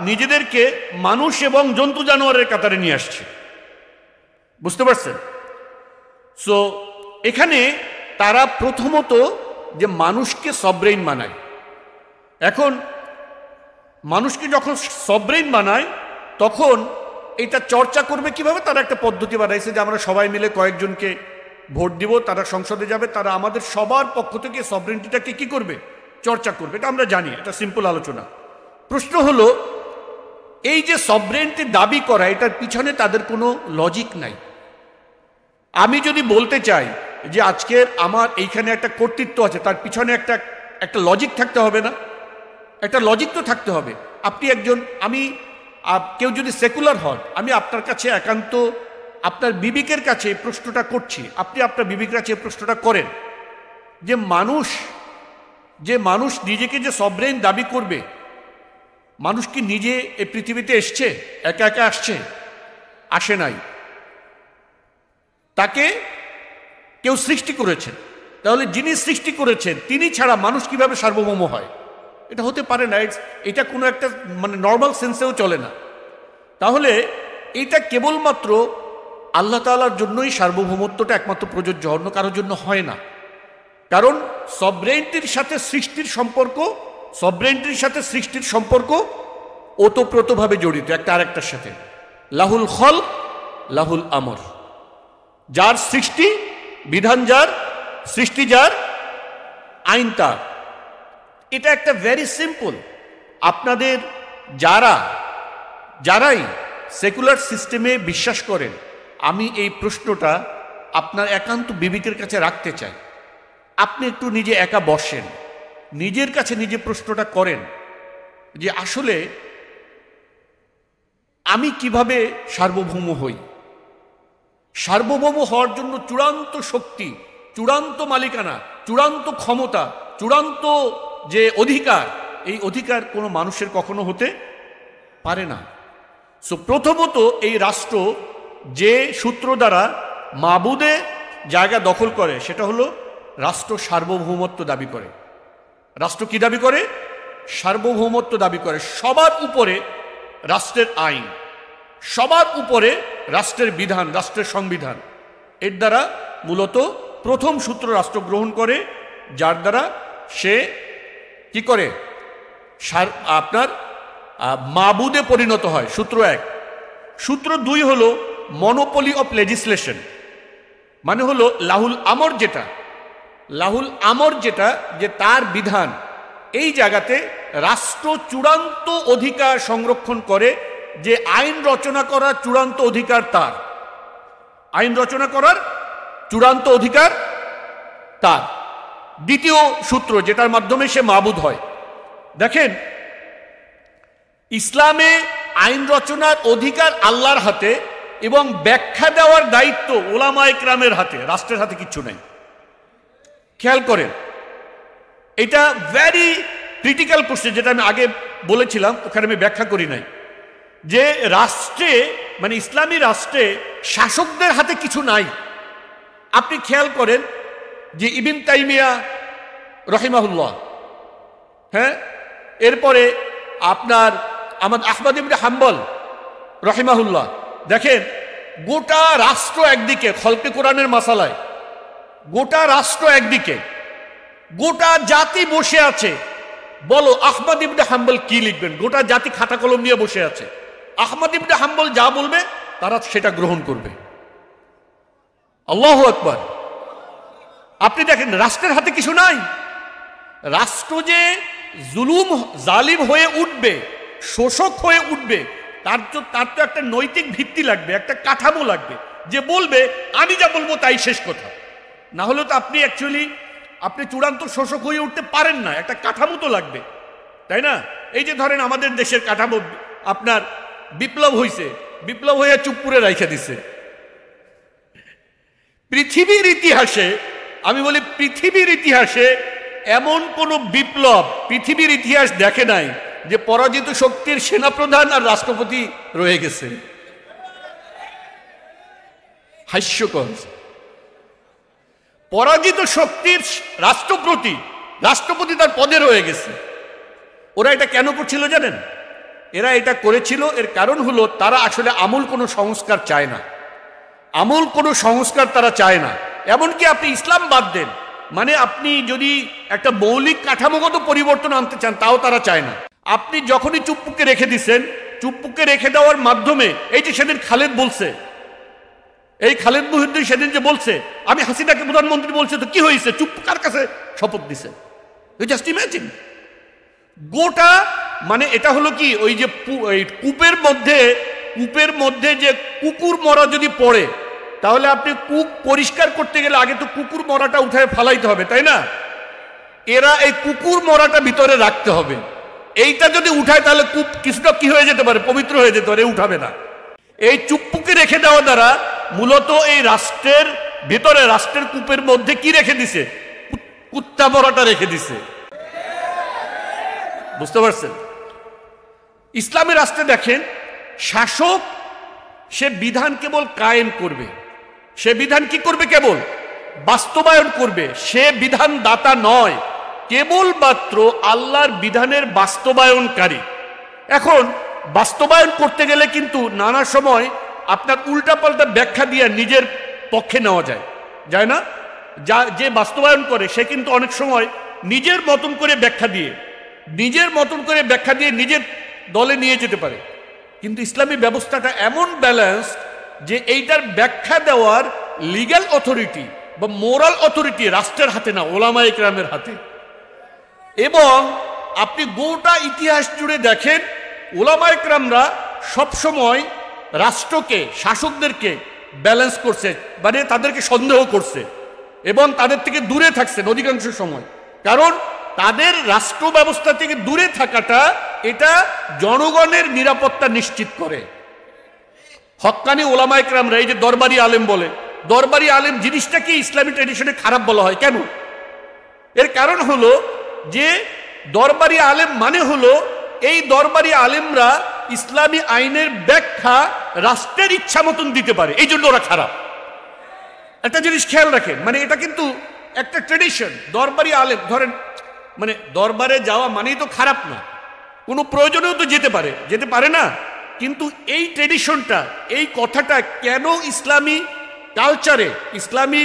নিজেদেরকে মানুষ এবং জন্তু জানোয়ারের কাতারে নিয়ে আসছে। বুঝতে পারছেন? সো এখানে তারা প্রথমত যে মানুষকে সবরেইন বানায়। এখন মানুষকে যখন সবরেইন বানায়, তখন এটা চর্চা করবে কিভাবে? তারা একটা পদ্ধতি বানাইছে যে আমরা সবাই মিলে কয়েকজনকে ভোট দিব, তারা সংসদে যাবে, তারা আমাদের সবার পক্ষ থেকে সবরেইনটিটাকে কি করবে? চর্চা করবে। এটা আমরা জানি, এটা সিম্পল আলোচনা। প্রশ্ন হলো, এই যে সবরেইনটি দাবি করা, এটার পিছনে তাদের কোনো লজিক নাই। আমি যদি বলতে চাই যে আজকের আমার এইখানে একটা কর্তৃত্ব আছে, তার পিছনে একটা লজিক থাকতে হবে না? একটা লজিক তো থাকতে হবে। আপনি একজন, কেউ যদি সেকুলার হন, আমি আপনার কাছে একান্ত আপনার বিবেকের কাছে এই প্রশ্নটা করছি, আপনি আপনার বিবেকের কাছে এই প্রশ্নটা করেন যে মানুষ নিজেকে যে সবরেইন দাবি করবে, মানুষ কি নিজে এই পৃথিবীতে এসছে? একা একা আসছে? আসে নাই। তাকে কেউ সৃষ্টি করেছেন। তাহলে যিনি সৃষ্টি করেছেন তিনি ছাড়া মানুষ কিভাবে সার্বভৌম হয়? এটা হতে পারে না। এটা কোনো একটা মানে নর্মাল সেন্সেও চলে না। তাহলে এটা কেবলমাত্র আল্লাহ তাআলার জন্যই সার্বভৌমত্বটা একমাত্র প্রযোজ্য, অন্য কারোর জন্য হয় না। কারণ সবরেইনটির সাথে সৃষ্টির সম্পর্ক ওতপ্রোতভাবে জড়িত একটা আরেকটার সাথে। লাহুল খলক লাহুল আমর, যার সৃষ্টি, বিধান যার, সৃষ্টি যার, আইন তার। এটা একটা ভেরি সিম্পল। আপনাদের যারাই সেকুলার সিস্টেমে বিশ্বাস করেন, আমি এই প্রশ্নটা আপনার একান্ত বিবেকের কাছে রাখতে চাই। আপনি একটু নিজে একা বসেন, নিজের কাছে নিজে প্রশ্নটা করেন যে আসলে আমি কিভাবে সার্বভৌম হই। সার্বভৌম হওয়ার জন্য চূড়ান্ত শক্তি, চূড়ান্ত মালিকানা, চূড়ান্ত ক্ষমতা, চূড়ান্ত যে অধিকার, এই অধিকার কোনো মানুষের কখনো হতে পারে না। সো প্রথমত এই রাষ্ট্র যে সূত্র দ্বারা মাবুদে জায়গা দখল করে সেটা হলো রাষ্ট্র সার্বভৌমত্ব দাবি করে। রাষ্ট্র কি দাবি করে? সার্বভৌমত্ব দাবি করে। সবার উপরে রাষ্ট্রের আইন, সবার উপরে রাষ্ট্রের বিধান, রাষ্ট্রের সংবিধান। এর দ্বারা মূলত প্রথম সূত্র রাষ্ট্র গ্রহণ করে, যার দ্বারা সে কি করে? আপনার মাবুদে পরিণত হয়, সূত্র এক। সূত্র দুই হলো মনোপলি অফ লেজিসলেশন, মানে হলো লাহুল আমর, যেটা লাহুল আমর যেটা যে তার বিধান, এই জায়গাতে রাষ্ট্র চূড়ান্ত অধিকার সংরক্ষণ করে, যে আইন রচনা করার চূড়ান্ত অধিকার তার, আইন রচনা করার চূড়ান্ত অধিকার তার। দ্বিতীয় সূত্র যেটার মাধ্যমে সে মাবুদ হয়। দেখেন, ইসলামে আইন রচনার অধিকার আল্লাহর হাতে এবং ব্যাখ্যা দেওয়ার দায়িত্ব ওলামায়ে কেরামের হাতে, রাষ্ট্রের হাতে কিচ্ছু নাই। খেয়াল করেন, এটা ভেরি ক্রিটিক্যাল কোশ্চেন, যেটা আমি আগে বলেছিলাম, ওখানে আমি ব্যাখ্যা করি নাই, যে রাষ্ট্রে মানে ইসলামী রাষ্ট্রে শাসকদের হাতে কিছু নাই। আপনি খেয়াল করেন যে ইবনে তাইমিয়া রহিমাহুল্লাহ, হ্যাঁ, এরপরে আপনার আহমদ ইবনে হাম্বল রহিমাহুল্লাহ, দেখেন গোটা রাষ্ট্র একদিকে খলকে কোরআনের মাসালায়, গোটা রাষ্ট্র একদিকে, গোটা জাতি বসে আছে। বলো আহমদ ইবনে হাম্বল কি লিখবেন? গোটা জাতি খাতা কলম নিয়ে বসে আছে। আহমদ ইবনে হাম্বল যা বলবে তারা সেটা গ্রহণ করবে। আল্লাহু আকবার। আপনি দেখেন রাষ্ট্রের হাতে কিছু নাই। রাষ্ট্র যে জালিম হয়ে উঠবে, শোষক হয়ে উঠবে, তার তো একটা নৈতিক ভিত্তি লাগবে, একটা কাঠামো লাগবে, যে বলবে আমি যা বলবো তাই শেষ কথা। না হলে তো আপনি চূড়ান্ত শোষক হয়ে উঠতে পারেন না, একটা কাঠামো তো লাগবে, তাই না? এই যে ধরেন আমাদের দেশের কাঠামো, আপনার বিপ্লব হয়েছে, বিপ্লব হয়ে চুপ করে রাইখা দিছে। পৃথিবীর ইতিহাসে, আমি বলি পৃথিবীর ইতিহাসে এমন কোন বিপ্লব পৃথিবীর ইতিহাস দেখে নাই যে পরাজিত শক্তির সেনাপ্রধান আর রাষ্ট্রপতি রয়ে গেছে। হাস্যকর। পরাজিত শক্তির রাষ্ট্রপতি তার পদে রয়ে গেছে। ওরা এটা কেন করছিল জানেন? এরা এটা করেছিল, এর কারণ হলো তারা আসলে আমূল কোনো সংস্কার চায় না। আমূল কোনো সংস্কার তারা চায় না। এমনকি আপনি ইসলাম বাদ দেন, মানে আপনি যদি একটা মৌলিক কাঠামোগত পরিবর্তন আনতে চান, তাও তারা চায় না। আপনি যখনই চুপ্পুকে রেখে দিচ্ছেন, চুপ্পুকে রেখে দেওয়ার মাধ্যমে, এই যে সেদিন খালেদ বলছে, এই খালেদ মুহিউদ্দিন সেদিন যে বলছে আমি হাসিনাকে প্রধানমন্ত্রী বলছে, তো কি হয়েছে? চুপ্পু কার কাছে শপথ দিছে? Just imagine. গোটা মানে এটা হলো কি, ওই যে কূপের মধ্যে যে কুকুর মরা যদি পড়ে, তাহলে আপনি কূপ পরিষ্কার করতে গেলে আগে তো কুকুর মরাটা উঠায় ফালাইতে হবে, তাই না? এরা এই কুকুর মরাটা ভিতরে রাখতে হবে। এইটা যদি উঠায় তাহলে কূপ কিছুটা কি হয়ে যেতে পারে, পবিত্র হয়ে যেতে পারে, উঠাবে না। এই চুপ্পুকে রেখে দেওয়া দ্বারা মূলত এই রাষ্ট্রের ভিতরে, রাষ্ট্রের কূপের মধ্যে কি রেখে দিছে? কুত্তা মরাটা রেখে দিছে। বুঝতে পারছেন? ইসলামী রাষ্ট্রে দেখেন, শাসক সে বিধান কেবল কায়েম করবে, সে বিধান কি করবে? কেবল বাস্তবায়ন করবে। সে বিধান দাতা নয়, কেবলমাত্র আল্লাহর বিধানের বাস্তবায়নকারী। এখন বাস্তবায়ন করতে গেলে কিন্তু নানা সময় আপনার উল্টাপাল্টা ব্যাখ্যা দিয়ে নিজের পক্ষে নেওয়া যায় না? যে বাস্তবায়ন করে সে কিন্তু অনেক সময় নিজের মতন করে ব্যাখ্যা দিয়ে নিজের দলে নিয়ে যেতে পারে। কিন্তু ইসলামী ব্যবস্থাটা এমন ব্যালেন্স যে এইটার ব্যাখ্যা দেওয়ার লিগ্যাল অথরিটি বা মোরাল অথরিটি রাষ্ট্রের হাতে না, ওলামায়ে কেরামের হাতে। এবং আপনি গোটা ইতিহাস জুড়ে দেখেন, ওলামায়ে কেরামরা সবসময় রাষ্ট্রকে, শাসকদেরকে ব্যালেন্স করছে, মানে তাদেরকে সন্দেহ করছে এবং তাদের থেকে দূরে থাকছেন অধিকাংশ সময়। কারণ তাদের রাষ্ট্র ব্যবস্থা থেকে দূরে থাকাটা এটা জনগণের নিরাপত্তা নিশ্চিত করে। হক্কানি ওলামা ইকরামরা এই যে দরবারি আলেম বলে, দরবারি আলেম জিনিসটাকে ইসলামী ট্র্যাডিশনে খারাপ বলা হয় কেন? এর কারণ হলো যে দরবারি আলেম মানে হলো এই দরবারি আলেমরা ইসলামী আইনের ব্যাখ্যা রাষ্ট্রের ইচ্ছা মতন দিতে পারে, এই জন্য ওরা খারাপ। একটা জিনিস খেয়াল রাখেন, মানে এটা কিন্তু একটা ট্র্যাডিশন। দরবারি আলেম ধরেন, মানে দরবারে যাওয়া মানেই তো খারাপ না, কোনো প্রয়োজনেও তো যেতে পারে না, কিন্তু এই ট্র্যাডিশনটা, এই কথাটা কেন ইসলামী কালচারে, ইসলামী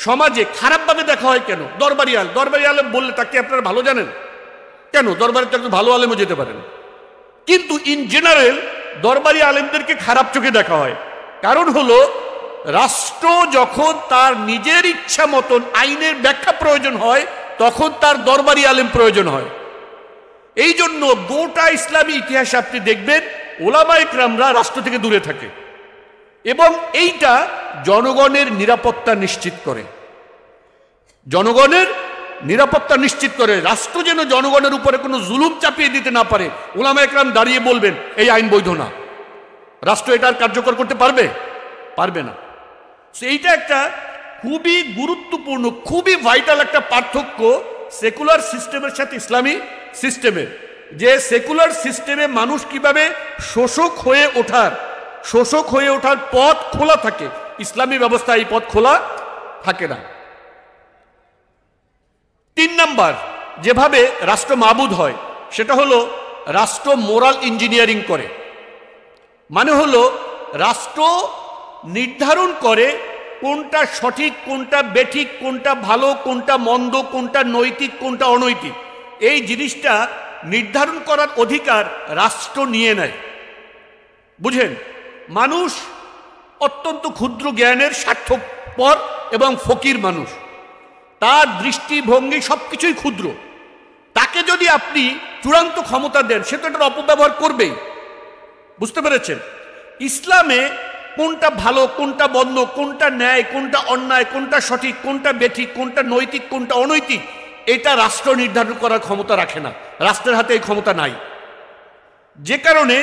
সমাজে খারাপভাবে দেখা হয় কেন? দরবারি আলেম বললে তাকে আপনারা ভালো জানেন কেন? দরবারে তো একজন ভালো আলেমও যেতে পারেন, কিন্তু ইন জেনারেল দরবারি আলেমদেরকে খারাপ চোখে দেখা হয়। কারণ হলো রাষ্ট্র যখন তার নিজের ইচ্ছা মতন আইনের ব্যাখ্যা প্রয়োজন হয় তখন তার দরবারি আলেম প্রয়োজন হয়। এই জন্য গোটা ইসলামী ইতিহাসে আপনি দেখবেন ওলামা ইকরামরা রাষ্ট্র থেকে দূরে থাকে, এবং এইটা জনগণের নিরাপত্তা নিশ্চিত করে। জনগণের নিরাপত্তা নিশ্চিত করে, রাষ্ট্র যেন জনগণের উপরে কোনো জুলুম চাপিয়ে দিতে না পারে। ওলামা ইকরাম দাঁড়িয়ে বলবেন এই আইন বৈধ না, রাষ্ট্র এটা আর কার্যকর করতে পারবে না। এইটা একটা খুবই গুরুত্বপূর্ণ, খুবই ভাইটাল একটা পার্থক্য সেকুলার সিস্টেমের সাথে ইসলামী সিস্টেমের। যে সেকুলার সিস্টেমে মানুষ কিভাবে শোষক হয়ে ওঠার পথ খোলা থাকে, ইসলামী ব্যবস্থা এই পথ খোলা থাকে না। 3 নাম্বার যেভাবে রাষ্ট্র মাবুদ হয় সেটা হলো রাষ্ট্র মোরাল ইঞ্জিনিয়ারিং করে। মানে হলো রাষ্ট্র নির্ধারণ করে কোনটা সঠিক, কোনটা বেঠিক, কোনটা ভালো, কোনটা মন্দ, কোনটা নৈতিক, কোনটা অনৈতিক। এই জিনিসটা নির্ধারণ করার অধিকার রাষ্ট্র নিয়ে নেয়। বুঝেন, মানুষ অত্যন্ত ক্ষুদ্র জ্ঞানের স্বার্থপর এবং ফকির মানুষ, তার দৃষ্টিভঙ্গি সবকিছুই ক্ষুদ্র। তাকে যদি আপনি চূড়ান্ত ক্ষমতা দেন সে তো এটার অপব্যবহার করবেই। বুঝতে পেরেছেন? ইসলামে কোনটা ভালো, কোনটা মন্দ, কোনটা ন্যায়, কোনটা অন্যায়, কোনটা সঠিক, কোনটা বেঠিক, কোনটা নৈতিক, কোনটা অনৈতিক, এটা রাষ্ট্র নির্ধারণ করার ক্ষমতা রাখে না। রাষ্ট্রের হাতে এই ক্ষমতা নাই, যে কারণে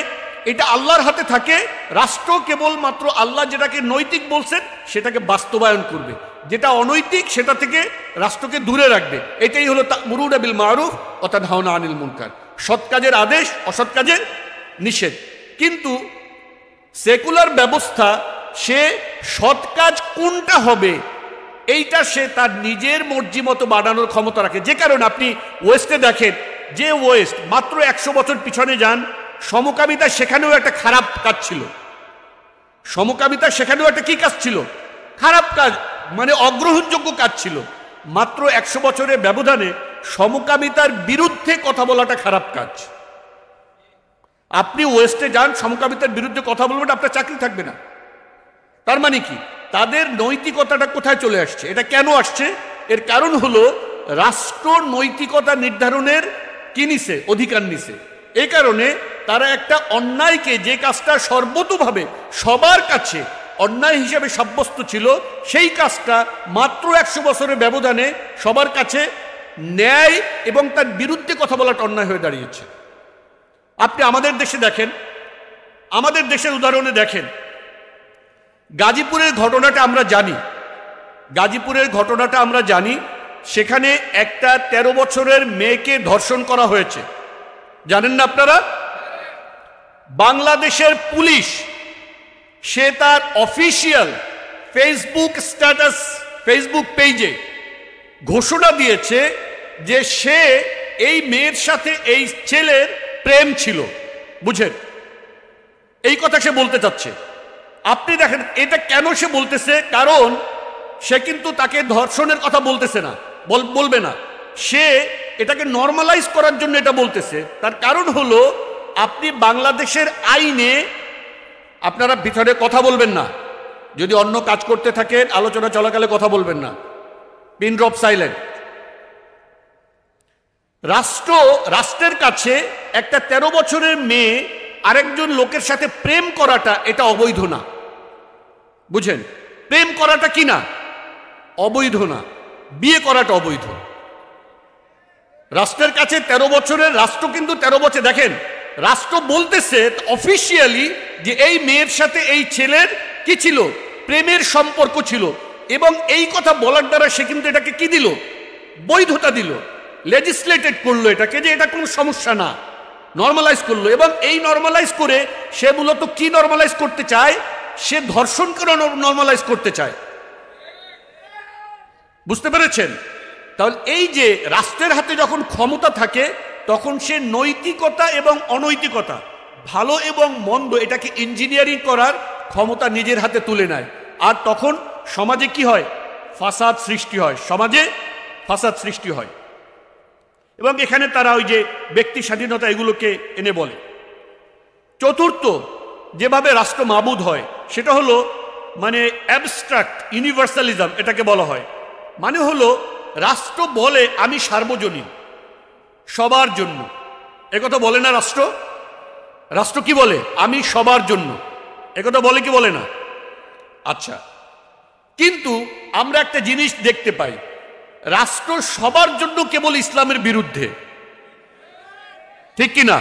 এটা আল্লাহর হাতে থাকে। রাষ্ট্র কেবলমাত্র আল্লাহ যেটাকে নৈতিক বলছেন সেটাকে বাস্তবায়ন করবে, যেটা অনৈতিক সেটা থেকে রাষ্ট্রকে দূরে রাখবে। এটাই হলো তা'মুরুনা বিল মারুফ ওয়া তানহাউনা আনিল মুনকার, সৎ কাজের আদেশ, অসৎ কাজের নিষেধ। কিন্তু সেকুলার ব্যবস্থা সে সৎ কাজ কোনটা হবে এইটা সে তার নিজের মর্জি মতো বানানোর ক্ষমতা রাখে। যে কারণে আপনি ওয়েস্টে দেখেন, যে ওয়েস্ট মাত্র 100 বছর পিছনে যান, সমকামিতা সেখানেও একটা খারাপ কাজ ছিল। সমকামিতা সেখানেও একটা কি কাজ ছিল? খারাপ কাজ, মানে অগ্রহণযোগ্য কাজ ছিল। মাত্র 100 বছরের ব্যবধানে সমকামিতার বিরুদ্ধে কথা বলাটা খারাপ কাজ। আপনি ওয়েস্টে যান, সমকামিতার বিরুদ্ধে কথা বলবেন, আপনার চাকরি থাকবে না। তার মানে কি? তাদের নৈতিকতাটা কোথায় চলে আসছে? এটা কেন আসছে? এর কারণ হলো রাষ্ট্র নৈতিকতা নির্ধারণের কি নিছে? অধিকার নিছে। এই কারণে তারা একটা অন্যায়কে, যে কাজটা সর্বতোভাবে সবার কাছে অন্যায় হিসেবে সাব্যস্ত ছিল, সেই কাজটা মাত্র 100 বছরের ব্যবধানে সবার কাছে ন্যায় এবং তার বিরুদ্ধে কথা বলাটা অন্যায় হয়ে দাঁড়িয়েছে। আপনি আমাদের দেশে দেখেন, আমাদের দেশের উদাহরণে দেখেন, গাজীপুরের ঘটনাটা আমরা জানি। সেখানে একটা 13 বছরের মেয়েকে ধর্ষণ করা হয়েছে, জানেন না আপনারা? বাংলাদেশের পুলিশ সে তার অফিসিয়াল ফেসবুক স্ট্যাটাস, ফেসবুক পেজে ঘোষণা দিয়েছে যে সে এই মেয়ের সাথে এই ছেলের প্রেম ছিল। বুঝেন, এই কথা সে বলতে চাচ্ছে। আপনি দেখেন এটা কেন সে বলতেছে, কারণ সে কিন্তু তাকে ধর্ষণের কথা বলতেছে না, বলবে না, সে এটাকে নর্মালাইজ করার জন্য এটা বলতেছে। তার কারণ হলো আপনি বাংলাদেশের আইনে আপনারা ভিতরে কথা বলবেন না, যদি অন্য কাজ করতে থাকেন আলোচনা চলাকালে কথা বলবেন না, পিন ড্রপ সাইলেন্ট। রাষ্ট্রের কাছে একটা 13 বছরের মেয়ে আরেকজন লোকের সাথে প্রেম করাটা এটা অবৈধ না। বুঝেন, প্রেম করাটা কি না? অবৈধ না। বিয়ে করাটা অবৈধ। রাষ্ট্রের কাছে 13 বছরের রাষ্ট্র, কিন্তু 13 বছর দেখেন রাষ্ট্র বলতেছে অফিসিয়ালি যে এই মেয়ের সাথে এই ছেলের কি ছিল, প্রেমের সম্পর্ক ছিল, এবং এই কথা বলার দ্বারা সে কিন্তু এটাকে কি দিল, বৈধতা দিল, লেজিসলেটেড করলো এটাকে, যে এটা কোনো সমস্যা না, নর্মালাইজ করলো। এবং এই নর্মালাইজ করে সে মূলত কি নর্মালাইজ করতে চায়, সে ধর্ষণকে নর্মালাইজ করতে চায়। বুঝতে পেরেছেন? তাহলে এই যে রাষ্ট্রের হাতে যখন ক্ষমতা থাকে তখন সে নৈতিকতা এবং অনৈতিকতা, ভালো এবং মন্দ, এটাকে ইঞ্জিনিয়ারিং করার ক্ষমতা নিজের হাতে তুলে নেয়। আর তখন সমাজে কি হয়, ফাসাদ সৃষ্টি হয়, সমাজে ফাসাদ সৃষ্টি হয়। এবং এখানে তারা ওই যে ব্যক্তি স্বাধীনতা এগুলোকে এনে বলে। চতুর্থ যেভাবে রাষ্ট্র মাবুদ হয় সেটা হলো মানে অ্যাবস্ট্রাক্ট ইউনিভার্সালিজম, এটাকে বলা হয়। মানে হলো রাষ্ট্র বলে আমি সার্বজনীন, সবার জন্য। একথা বলে না রাষ্ট্র? রাষ্ট্র কি বলে? আমি সবার জন্য। একথা বলে কি বলে না? আচ্ছা, কিন্তু আমরা একটা জিনিস দেখতে পাই, রাষ্ট্র সবার জন্য কেবল ইসলামের বিরুদ্ধে, ঠিক কি না?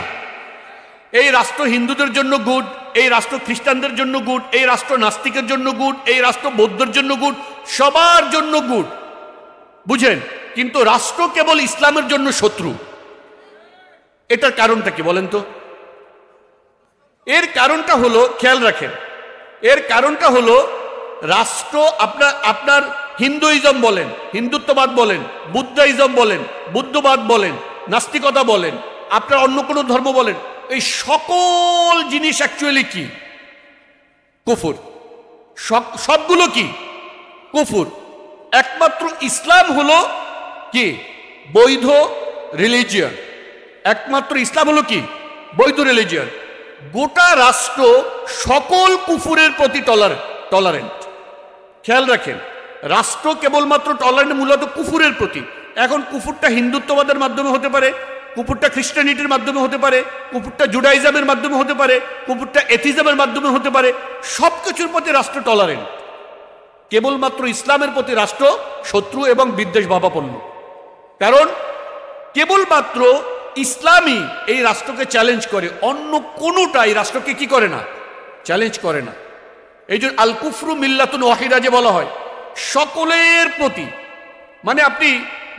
এই রাষ্ট্র হিন্দুদের জন্য গুড, এই রাষ্ট্র খ্রিস্টানদের জন্য গুড, এই রাষ্ট্র নাস্তিকের জন্য গুড, এই রাষ্ট্র বৌদ্ধের জন্য গুড, সবার জন্য গুড, বুঝেন? কিন্তু রাষ্ট্র কেবল ইসলামের জন্য শত্রু। এটার কারণটা কি বলেন তো? এর কারণটা হলো, খেয়াল রাখেন, এর কারণটা হলো রাষ্ট্র আপনার হিন্দুইজম বলেন, হিন্দুত্ববাদ বলেন, বুদ্ধাইজম বলেন, বুদ্ধবাদ বলেন, নাস্তিকতা বলেন, আপনার অন্য কোনো ধর্ম বলেন, এই সকল জিনিস অ্যাকচুয়ালি কি? কুফর। সবগুলো কি? কুফর। একমাত্র ইসলাম হলো কি? বৈধ রিলিজিয়ন। একমাত্র ইসলাম হলো কি? বৈধ রিলিজিয়ন। গোটা রাষ্ট্র সকল কুফুরের প্রতি টলারেন্ট। খেয়াল রাখেন, রাষ্ট্র কেবলমাত্র টলারেন্ট মূলত কুফুরের প্রতি। এখন কুফুরটা হিন্দুত্ববাদের মাধ্যমে হতে পারে, কুফুরটা খ্রিস্টানিটির মাধ্যমে হতে পারে, কুফুরটা জুডাইজমের মাধ্যমে হতে পারে, কুফুরটা এথিজমের মাধ্যমে হতে পারে। সব কিছুর প্রতি রাষ্ট্র টলারেন্ট। কেবলমাত্র ইসলামের প্রতি রাষ্ট্র শত্রু এবং বিদ্বেষ ভাবাপন্ন। কারণ কেবলমাত্র ইসলামই এই রাষ্ট্রকে চ্যালেঞ্জ করে, অন্য কোনোটা এই রাষ্ট্রকে কি করে না, চ্যালেঞ্জ করে না। এই জন্য আল কুফরু মিল্লাতুন ওয়াহিদা যে বলা হয়, সকলের প্রতি। মানে আপনি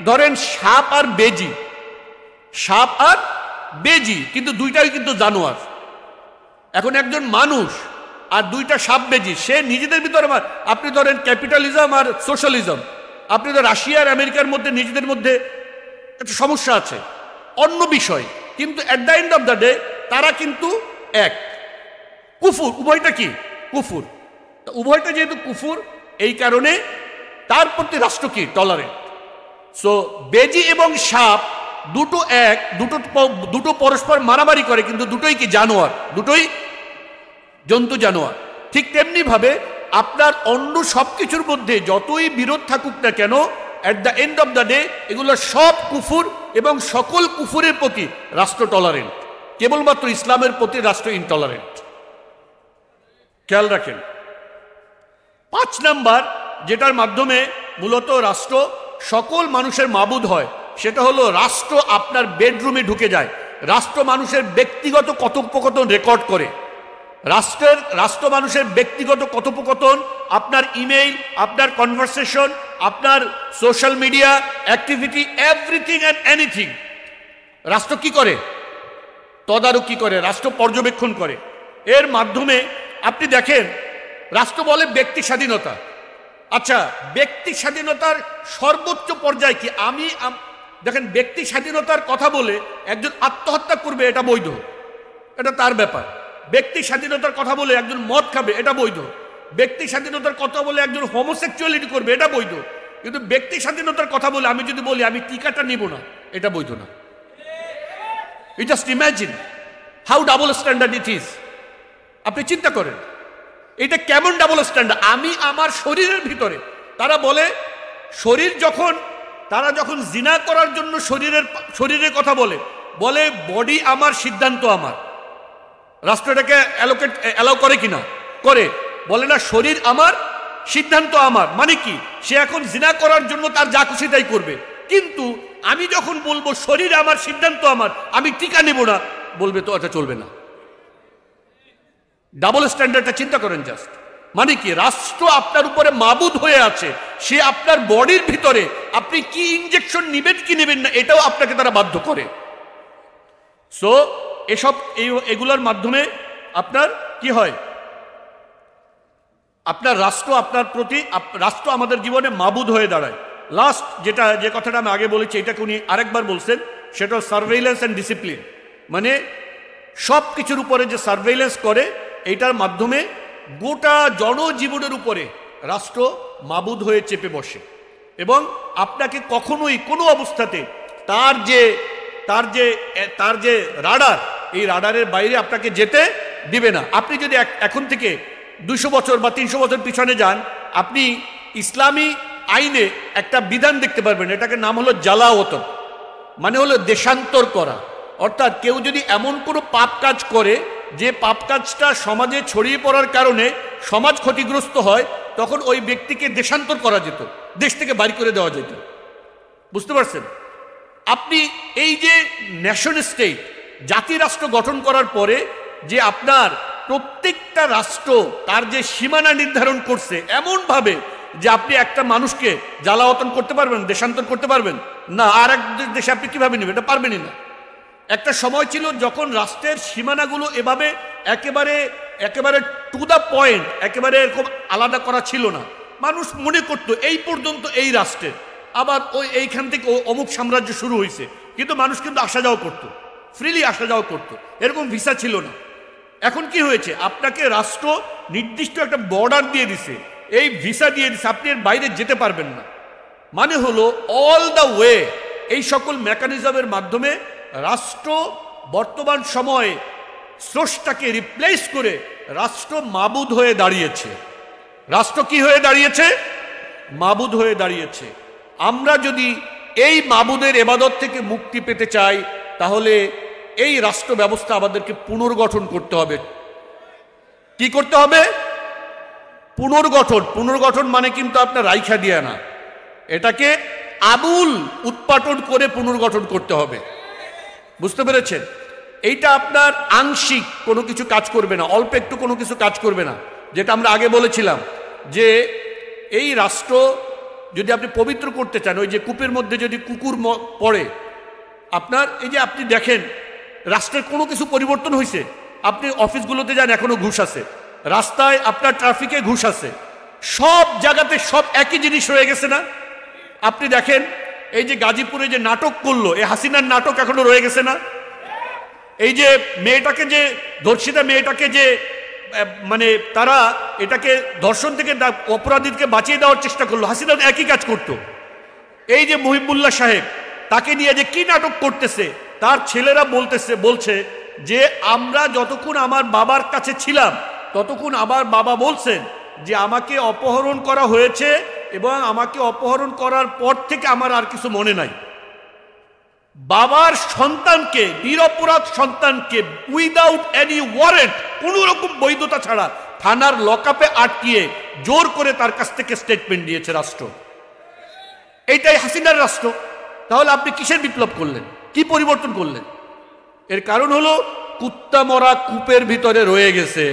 ধরেন সাপ আর বেজি, সাপ আর বেজি কিন্তু দুইটাই কিন্তু জানোয়ার। এখন একজন মানুষ আর দুইটা সাপ বেজি, সে নিজেদের ভিতরে, আপনি ধরেন ক্যাপিটালিজম আর সোশ্যালিজম, আপনি তো রাশিয়া আর আমেরিকার মধ্যে নিজেদের মধ্যে একটা সমস্যা আছে, অন্য বিষয়, কিন্তু at the end of the day তারা কিন্তু এক। কুফুর, উভয়টা কি? কুফুর। উভয়টা যেহেতু কুফুর, এই কারণে তার প্রতি রাষ্ট্র কি? টলারেন্ট। সো বেজি এবং সাপ দুটো এক, দুটো পরস্পর মারামারি করে, কিন্তু দুটোই কি? জানোয়ার, দুটোই জন্তু, জানোয়ার। ঠিক তেমনি ভাবে আপনার অন্য সবকিছুর মধ্যে যতই বিরোধ থাকুক না কেন, at the end of the day এগুলো সব কুফুর, এবং সকল কুফুরের প্রতি রাষ্ট্র টলারেন্ট। কেবলমাত্র ইসলামের প্রতি রাষ্ট্র ইনটলারেন্ট। খেয়াল রাখেন। 5 নাম্বার যেটার মাধ্যমে মূলত রাষ্ট্র সকল মানুষের মাবুদ হয়, সেটা হলো রাষ্ট্র আপনার বেডরুমে ঢুকে যায়। রাষ্ট্র মানুষের ব্যক্তিগত কথোপকথন রেকর্ড করে। রাষ্ট্র মানুষের ব্যক্তিগত কথোপকথন, আপনার ইমেইল, আপনার কনভারসেশন, আপনার social media activity, everything and anything রাষ্ট্র কি করে? তদারকি করে, রাষ্ট্র পর্যবেক্ষণ করে। এর মাধ্যমে আপনি দেখেন, রাষ্ট্র বলে ব্যক্তি স্বাধীনতা। আচ্ছা, ব্যক্তি স্বাধীনতার সর্বোচ্চ পর্যায় কি? দেখেন, ব্যক্তি স্বাধীনতার কথা বলে একজন আত্মহত্যা করবে, এটা বৈধ, এটা তার ব্যাপার। ব্যক্তি স্বাধীনতার কথা বলে একজন মদ খাবে, এটা বৈধ। ব্যক্তি স্বাধীনতার কথা বলে একজন হোমোসেক্সুয়ালিটি করবে, এটা বৈধ। কিন্তু ব্যক্তি স্বাধীনতার কথা বলে আমি যদি বলি আমি টিকাটা নিব না, এটা বৈধ না। You just imagine how double standard it is. আপনি চিন্তা করেন এটা কেমন ডাবল স্ট্যান্ডার্ড। আমি আমার শরীরের ভিতরে, তারা বলে তারা যখন জিনা করার জন্য শরীরের কথা বলে বডি আমার, সিদ্ধান্ত আমার। রাষ্ট্র এটাকে অ্যালাউ করে কিনা? করে। বলে না শরীর আমার, সিদ্ধান্ত আমার। মানে কি? সে এখন জিনা করার জন্য তার যা খুশি তাই করবে, কিন্তু আমি যখন বলবো শরীর আমার, সিদ্ধান্ত আমার, আমি টিকা নেব না, বলবে তো এটা চলবে না। ডাবল স্ট্যান্ডার্ডটা চিন্তা করেন জাস্ট। মানে কি, রাষ্ট্র আপনার উপরে মাবুদ হয়ে আছে, সে আপনার বডির ভিতরে আপনি কি ইনজেকশন নেবেন কি নেবেন না এটাও আপনাকে তারা বাধ্য করে। সো এসব এগুলোর মাধ্যমে আপনার কি হয়, আপনার রাষ্ট্র আপনার প্রতি, রাষ্ট্র আমাদের জীবনে মাবুদ হয়ে দাঁড়ায়। লাস্ট যে কথাটা আমি আগে বলেছি, এটাকে উনি আরেকবার বলছেন, সেটা সার্ভেইলেন্স অ্যান্ড ডিসিপ্লিন। মানে সব কিছুর উপরে যে সার্ভেইলেন্স করে, এইটার মাধ্যমে গোটা জনজীবনের উপরে রাষ্ট্র মাবুদ হয়ে চেপে বসে এবং আপনাকে কখনোই কোনো অবস্থাতে তার যে রাডার, এই রাডারের বাইরে আপনাকে যেতে দিবে না। আপনি যদি এখন থেকে 200 বছর বা 300 বছর পিছনে যান, আপনি ইসলামী আইনে একটা বিধান দেখতে পারবেন, এটাকে নাম হলো জালাওয়াতন, মানে হলো দেশান্তর করা। অর্থাৎ কেউ যদি এমন কোনো পাপ কাজ করে যে পাপ কাজটা সমাজে ছড়িয়ে পড়ার কারণে সমাজ ক্ষতিগ্রস্ত হয়, তখন ওই ব্যক্তিকে দেশান্তর করা যেত, দেশ থেকে বাড়ি করে দেওয়া যেত। বুঝতে পারছেন? আপনি এই যে ন্যাশন স্টেট, জাতি রাষ্ট্র গঠন করার পরে যে আপনার প্রত্যেকটা রাষ্ট্র তার যে সীমানা নির্ধারণ করছে এমনভাবে যে আপনি একটা মানুষকে জ্বালাওতন করতে পারবেন, দেশান্তর করতে পারবেন না। আর এক দেশে আপনি কিভাবে নেবেন? এটা পারবেনই না। একটা সময় ছিল যখন রাষ্ট্রের সীমানাগুলো এভাবে একেবারে টু দ্য পয়েন্ট, একেবারে এরকম আলাদা করা ছিল না। মানুষ মনে করত এই পর্যন্ত এই রাষ্ট্রের, আবার ওই এইখান থেকে অমুক সাম্রাজ্য শুরু হয়েছে, কিন্তু মানুষ কিন্তু আসা যাওয়া করতো, ফ্রিলি আসা যাওয়া করতো, এরকম ভিসা ছিল না। এখন কি হয়েছে, আপনাকে রাষ্ট্র নির্দিষ্ট একটা বর্ডার দিয়ে দিছে, এই ভিসা দিয়ে দিছে, আপনি এর বাইরে যেতে পারবেন না। মানে হলো অল দ্য ওয়ে এই সকল মেকানিজমের মাধ্যমে রাষ্ট্র বর্তমান সময়ে স্রষ্টাকে রিপ্লেস করে রাষ্ট্র মাবুদ হয়ে দাঁড়িয়েছে। রাষ্ট্র কি হয়ে দাঁড়িয়েছে? মাবুদ হয়ে দাঁড়িয়েছে। আমরা যদি এই মাবুদের ইবাদত থেকে মুক্তি পেতে চাই, তাহলে এই রাষ্ট্র ব্যবস্থা আমাদেরকে পুনর্গঠন করতে হবে। কি করতে হবে? পুনর্গঠন মানে কিন্তু আপনার রাইখা দিয়া না, এটাকে আবুল উৎপাটন করে পুনর্গঠন করতে হবে। বুঝতে পেরেছেন? এইটা আপনার আংশিক কোনো কিছু কাজ করবে না, অল্প একটু কোনো কিছু কাজ করবে না। যেটা আমরা আগে বলেছিলাম যে এই রাষ্ট্র যদি আপনি পবিত্র করতে চান, ওই যে কূপের মধ্যে যদি কুকুর পড়ে, আপনার এই যে আপনি দেখেন রাষ্ট্রের কোনো কিছু পরিবর্তন হয়েছে, আপনি অফিসগুলোতে যান এখনো ঘুষ আছে, রাস্তায় আপনার ট্রাফিকে ঘুষ আছে, সব জায়গাতে সব একই জিনিস রয়ে গেছে না? আপনি দেখেন এই যে গাজীপুরে যে নাটক করলো, এই হাসিনার নাটক এখনো রয়ে গেছে না? এই যে মেয়েটাকে, যে ধর্ষিতা মেয়েটাকে, যে মানে তারা এটাকে ধর্ষণ থেকে অপরাধীকে বাঁচিয়ে দেওয়ার চেষ্টা করলো, হাসিনা একই কাজ করতো। এই যে মহিবুল্লাহ সাহেব, তাকে নিয়ে যে কি নাটক করতেছে, তার ছেলেরা বলছে যে আমরা যতক্ষণ আমার বাবার কাছে ছিলাম ততক্ষণ আমার বাবা বলছেন যে আমাকে অপহরণ করা হয়েছে এবং আমাকে অপহরণ করার পর থেকে আমার আর কিছু মনে নাই। বাবার সন্তানকে, নিরপরাধ সন্তানকে উইদাউট এনি ওয়ারেন্ট, কোন রকম বৈধতা ছাড়া থানার লকআপে আটকিয়ে জোর করে তার কাছ থেকে স্টেটমেন্ট দিয়েছে রাষ্ট্র। এইটাই হাসিনার রাষ্ট্র। তাহলে আপনি কিসের বিপ্লব করলেন? কি পরিবর্তন করলেন? এর কারণ হলো কুত্তা মরা কূপের ভিতরে রয়ে গেছে।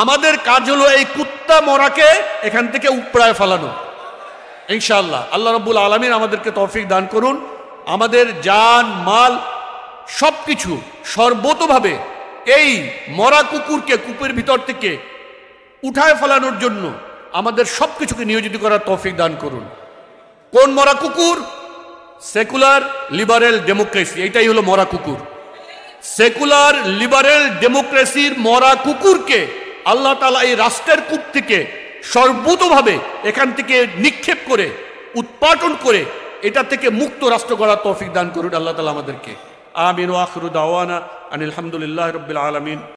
আমাদের কাজ হলো এই কুত্তা মরাকে এখান থেকে উপড়ায় ফেলানো। ইনশাআল্লাহ আল্লাহ রাব্বুল আলামিন আমাদেরকে তৌফিক দান করুন। আমাদের জান মাল সবকিছু সর্বতোভাবে এই মরা কুকুরকে কূপের ভিতর থেকে উঠায় ফেলানোর জন্য আমাদের সবকিছুকে নিয়োজিত করার তৌফিক দান করুন। কোন মরা কুকুর? সেকুলার লিবারেল ডেমোক্রেসি, এটাই হলো মরা কুকুর। সেকুলার লিবারেল ডেমোক্রেসির মরা কুকুরকে আল্লাহ তাআলা এই রাষ্ট্রের কূপ থেকে সর্বতোভাবে এখান থেকে নিক্ষেপ করে, উৎপাটন করে এটা থেকে মুক্ত রাষ্ট্র গড়ার তৌফিক দান করুন আল্লাহ তাআলা আমাদেরকে। আমিন ওয়া আখিরু দাওয়ানা আনিল হামদুলিল্লাহি রাব্বিল আলামিন।